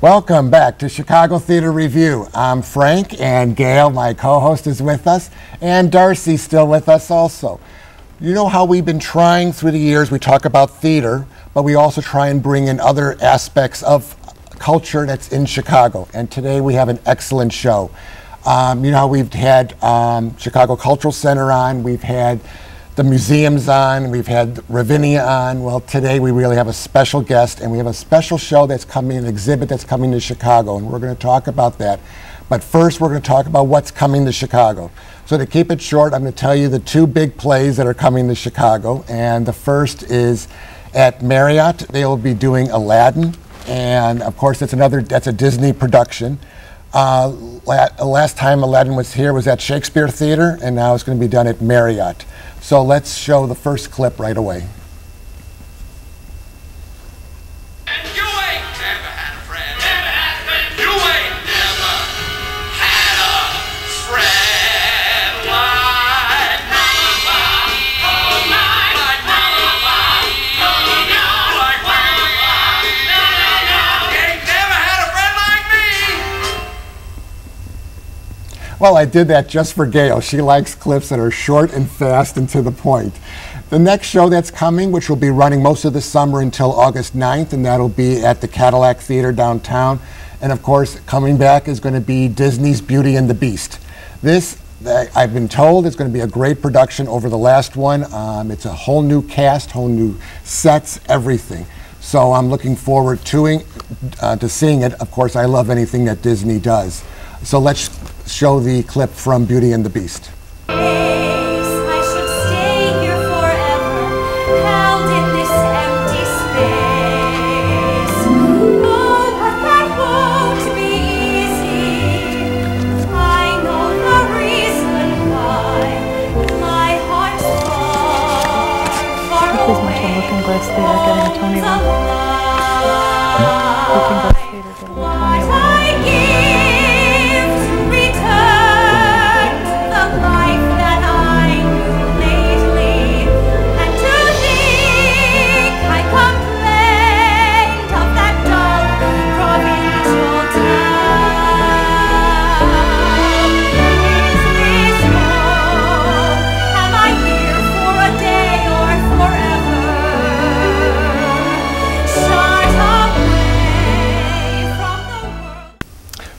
Welcome back to Chicago Theater Review. I'm Frank, and Gail, my co-host, is with us, and Darcy's still with us also. You know how we've been trying through the years, we talk about theater, but we also try and bring in other aspects of culture that's in Chicago. And today we have an excellent show. You know how we've had Chicago Cultural Center on, we've had the museums on, we've had Ravinia on. Well, today we really have a special guest, and we have a special show that's coming, an exhibit that's coming to Chicago, and we're going to talk about that. But first, we're going to talk about what's coming to Chicago. So to keep it short, I'm going to tell you the two big plays that are coming to Chicago, and the first is at Marriott. They will be doing Aladdin, and of course, that's a Disney production. Last time Aladdin was here was at Shakespeare Theater, and now it's going to be done at Marriott. So let's show the first clip right away. Well, I did that just for Gail. She likes clips that are short and fast and to the point. The next show that's coming, which will be running most of the summer until August 9th, and that'll be at the Cadillac Theater downtown. And of course, coming back is going to be Disney's Beauty and the Beast. This, I've been told, is going to be a great production over the last one. It's a whole new cast, whole new sets, everything. So I'm looking forward to seeing it. Of course, I love anything that Disney does. So let's show the clip from Beauty and the Beast. I should stay here forever, held in this empty space. Oh, but that won't be easy. I know the reason why my heart's far, far away. Looking Glass Theater getting a Tony Award. Looking Glass Theater getting a Tony Award.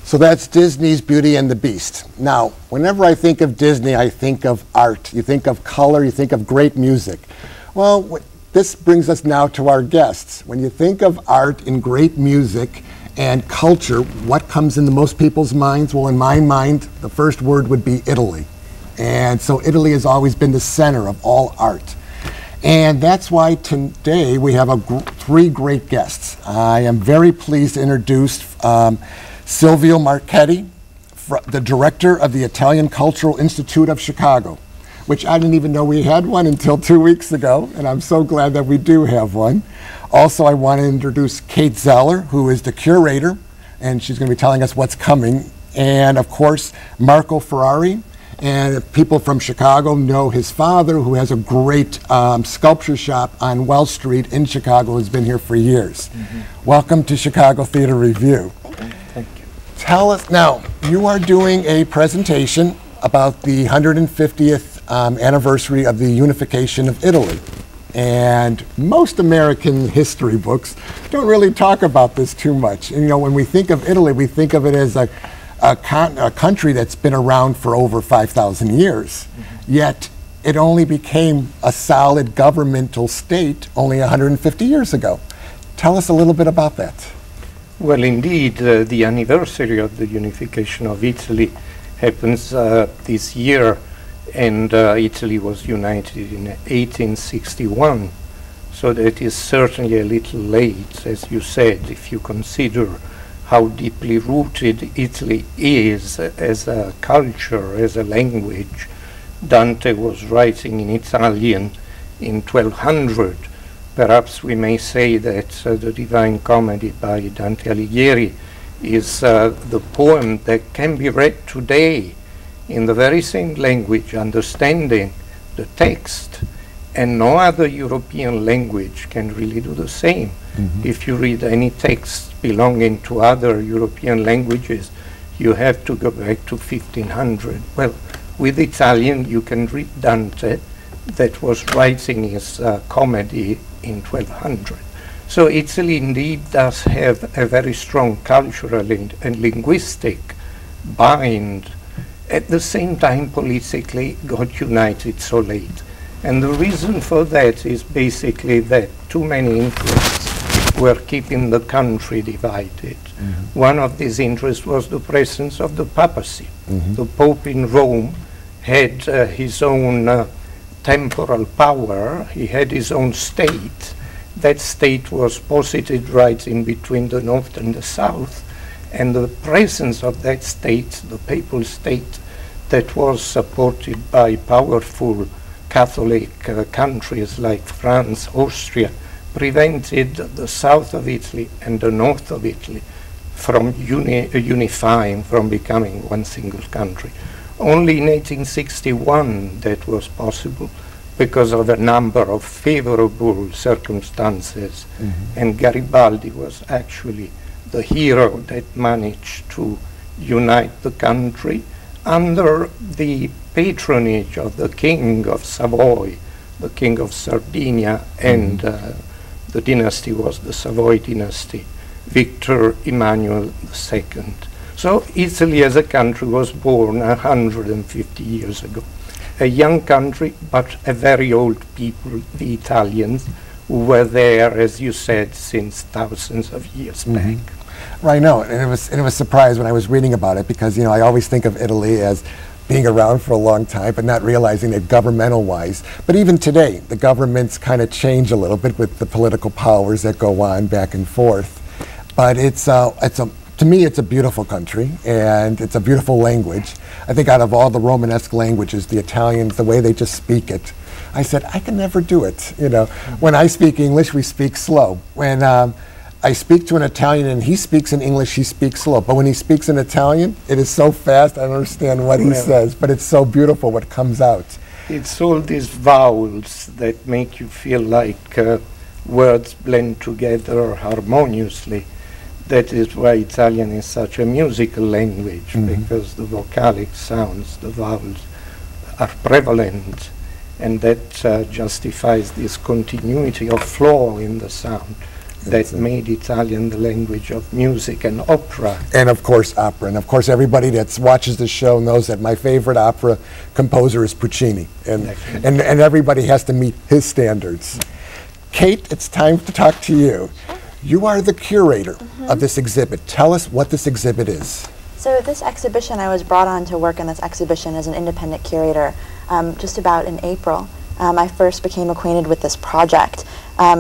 So that's Disney's Beauty and the Beast. Now, whenever I think of Disney, I think of art. You think of color, you think of great music. Well, this brings us now to our guests. When you think of art and great music and culture, what comes into most people's minds? Well, in my mind, the first word would be Italy. And so Italy has always been the center of all art. And that's why today we have three great guests. I am very pleased to introduce Silvio Marchetti, the director of the Italian Cultural Institute of Chicago, which I didn't even know we had one until 2 weeks ago, and I'm so glad that we do have one. Also, I want to introduce Kate Zeller, who is the curator, and she's going to be telling us what's coming. And of course, Marco Ferrari, and people from Chicago know his father, who has a great sculpture shop on Wells Street in Chicago, has been here for years. Welcome to Chicago Theater Review. Tell us, now, you are doing a presentation about the 150th anniversary of the unification of Italy. And most American history books don't really talk about this too much. And, you know, when we think of Italy, we think of it as a country that's been around for over 5,000 years. Yet, it only became a solid governmental state only 150 years ago. Tell us a little bit about that. Well, indeed, the anniversary of the unification of Italy happens this year, and Italy was united in 1861, so that is certainly a little late, as you said, if you consider how deeply rooted Italy is as a culture, as a language. Dante was writing in Italian in 1200. Perhaps we may say that the Divine Comedy by Dante Alighieri is the poem that can be read today in the very same language, understanding the text, and no other European language can really do the same. If you read any text belonging to other European languages, you have to go back to 1500. Well, with Italian, you can read Dante, that was writing his comedy in 1200. So Italy indeed does have a very strong cultural and linguistic bind. At the same time, politically, got united so late. And the reason for that is basically that too many interests were keeping the country divided. One of these interests was the presence of the papacy. The Pope in Rome had his own temporal power. He had his own state. That state was posited right in between the north and the south, and the presence of that state, the papal state, that was supported by powerful Catholic countries like France, Austria, prevented the south of Italy and the north of Italy from unifying, from becoming one single country. Only in 1861 that was possible, because of a number of favorable circumstances, and Garibaldi was actually the hero that managed to unite the country under the patronage of the King of Savoy, the King of Sardinia, and the dynasty was the Savoy dynasty, Victor Emmanuel II. So Italy as a country was born 150 years ago. A young country, but a very old people, the Italians, who were there, as you said, since thousands of years back. Right, no, and it was surprised when I was reading about it, because I always think of Italy as being around for a long time, but not realizing that governmental-wise. But even today, the governments kind of change a little bit with the political powers that go on back and forth. But to me, it's a beautiful country, and it's a beautiful language. I think out of all the Romanesque languages, the Italians, the way they just speak it, I said, I can never do it. When I speak English, we speak slow. When I speak to an Italian and he speaks in English, he speaks slow. But when he speaks in Italian, it is so fast, I don't understand what he says, but it's so beautiful what comes out. It's all these vowels that make you feel like words blend together harmoniously. That is why Italian is such a musical language, because the vocalic sounds, the vowels, are prevalent, and that justifies this continuity of flow in the sound that made Italian the language of music and opera. And of course opera. And of course everybody that watches the show knows that my favorite opera composer is Puccini. And everybody has to meet his standards. Kate, it's time to talk to you. You are the curator of this exhibit. Tell us what this exhibit is. So this exhibition, I was brought on to work on this exhibition as an independent curator just about in April. I first became acquainted with this project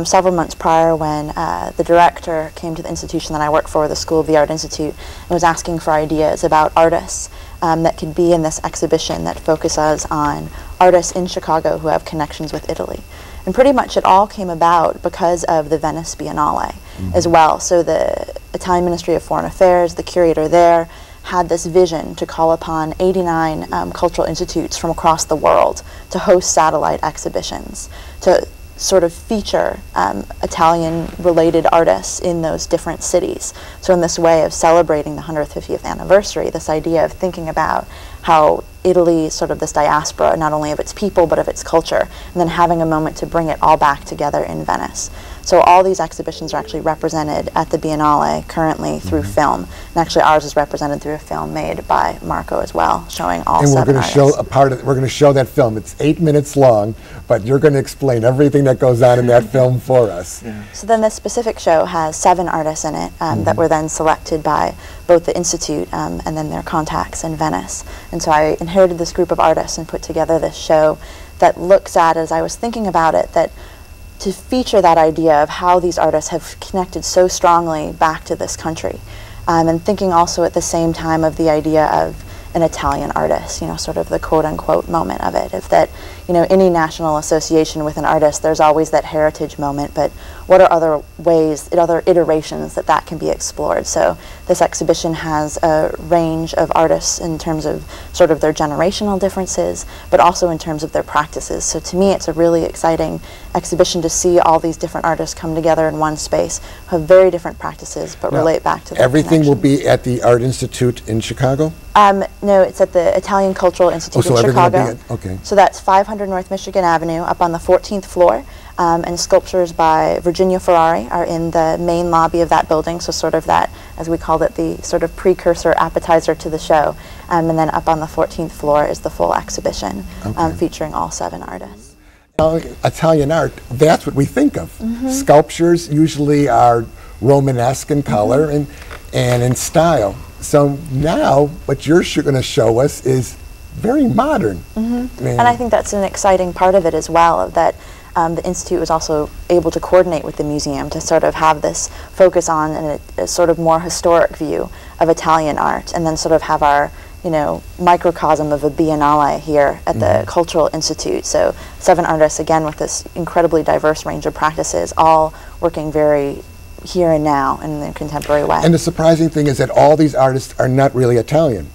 several months prior when the director came to the institution that I work for, the School of the Art Institute, and was asking for ideas about artists that could be in this exhibition that focuses on artists in Chicago who have connections with Italy. And pretty much it all came about because of the Venice Biennale as well. So the Italian Ministry of Foreign Affairs, the curator there, had this vision to call upon 89 cultural institutes from across the world to host satellite exhibitions, to sort of feature Italian-related artists in those different cities. So in this way of celebrating the 150th anniversary, this idea of thinking about how Italy, sort of this diaspora, not only of its people, but of its culture, and then having a moment to bring it all back together in Venice. So all these exhibitions are actually represented at the Biennale currently through film. And actually ours is represented through a film made by Marco as well, showing all seven artists. And we're going to show a part of it. We're going to show that film. It's 8 minutes long, but you're going to explain everything that goes on in that film for us. So then this specific show has 7 artists in it that were then selected by both the Institute and then their contacts in Venice. And so I inherited this group of artists and put together this show that looks at, as I was thinking about it, that to feature that idea of how these artists have connected so strongly back to this country. And thinking also at the same time of the idea of an Italian artist, you know, sort of the quote-unquote moment of it. If that, you know, any national association with an artist, there's always that heritage moment, but what are other ways, other iterations that can be explored? So this exhibition has a range of artists in terms of sort of their generational differences, but also in terms of their practices. So to me, it's a really exciting exhibition to see all these different artists come together in one space, who have very different practices, but Now, relate back to the everything will be at the Art Institute in Chicago? No, it's at the Italian Cultural Institute so in everything will be Chicago. okay. So that's 500 North Michigan Avenue, up on the 14th floor. And sculptures by Virginia Ferrari are in the main lobby of that building, so sort of that, as we called it, the sort of precursor appetizer to the show. And then up on the 14th floor is the full exhibition, featuring all 7 artists. Italian art, that's what we think of. Sculptures usually are Romanesque in color and in style. So now what you're going to show us is very modern. And I think that's an exciting part of it as well, of that the Institute was also able to coordinate with the museum to sort of have this focus on a sort of more historic view of Italian art, and then sort of have our, you know, microcosm of a biennale here at the Cultural Institute. So 7 artists, again, with this incredibly diverse range of practices, all working very here and now in a contemporary way. And the surprising thing is that all these artists are not really Italian.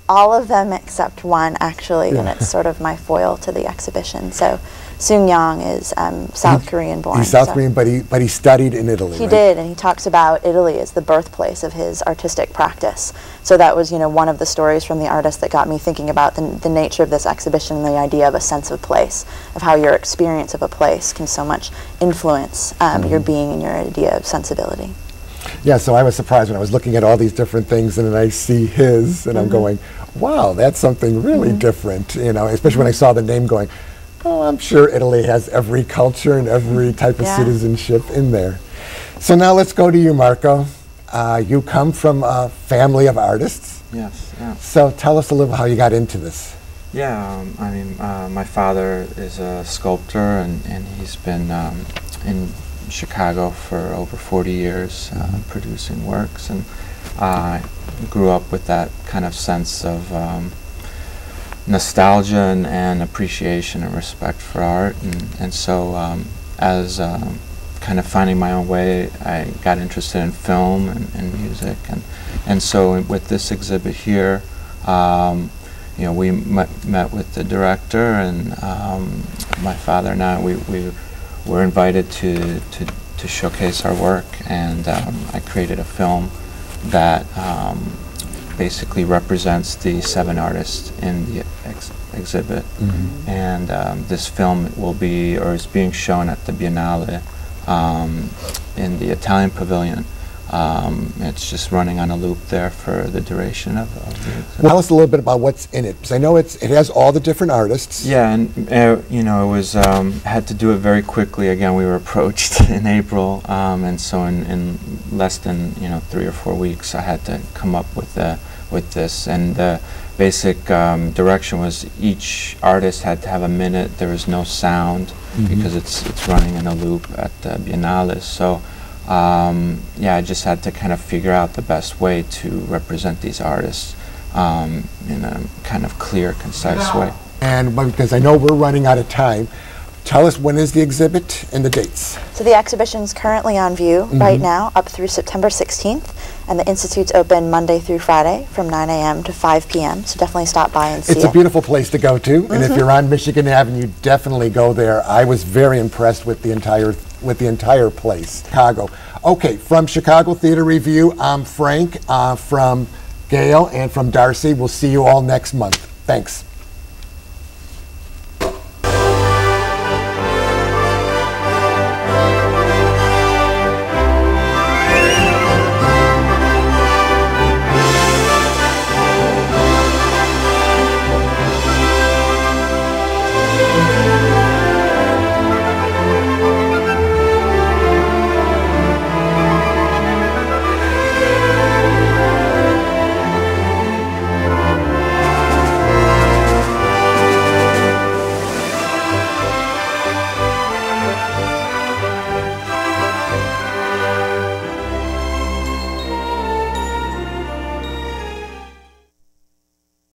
All of them except one, actually, and it's sort of my foil to the exhibition. So Soong Yang is South Korean born. He's South Korean, but he studied in Italy. He right? did, and he talks about Italy as the birthplace of his artistic practice. So that was, you know, one of the stories from the artist that got me thinking about the nature of this exhibition, and the idea of a sense of place, of how your experience of a place can so much influence your being and your idea of sensibility. Yeah, so I was surprised when I was looking at all these different things, and then I see his, and I'm going, wow, that's something really different, you know, especially when I saw the name going, oh, I'm sure Italy has every culture and every type of citizenship in there. So now let's go to you, Marco. You come from a family of artists. Yes, yeah. So tell us a little how you got into this. Yeah, I mean, my father is a sculptor, and he's been in Chicago for over 40 years producing works, and I grew up with that kind of sense of nostalgia and appreciation and respect for art, and so as kind of finding my own way, I got interested in film and music, and so with this exhibit here, you know, we met with the director, and my father and I, we were invited to showcase our work, and I created a film that basically represents the 7 artists in the exhibit, and this film will be, or is being shown at the Biennale in the Italian Pavilion. It's just running on a loop there for the duration of the exhibit. Tell us a little bit about what's in it, because I know it has all the different artists. Yeah, and you know, it was had to do it very quickly. Again, we were approached in April, and so in less than 3 or 4 weeks, I had to come up with this. And the basic direction was each artist had to have a minute. There was no sound because it's running in a loop at the Biennale. So. Yeah, I just had to kind of figure out the best way to represent these artists in a kind of clear, concise way. And because I know we're running out of time, tell us, when is the exhibit and the dates? So the exhibition's currently on view right now up through September 16th, and the Institute's open Monday through Friday from 9 a.m. to 5 p.m., so definitely stop by and see it. It's a beautiful place to go to, and if you're on Michigan Avenue, definitely go there. I was very impressed with the entire place. Chicago. Okay, from Chicago Theater Review, I'm Frank, from Gail, and from Darcy. We'll see you all next month. Thanks.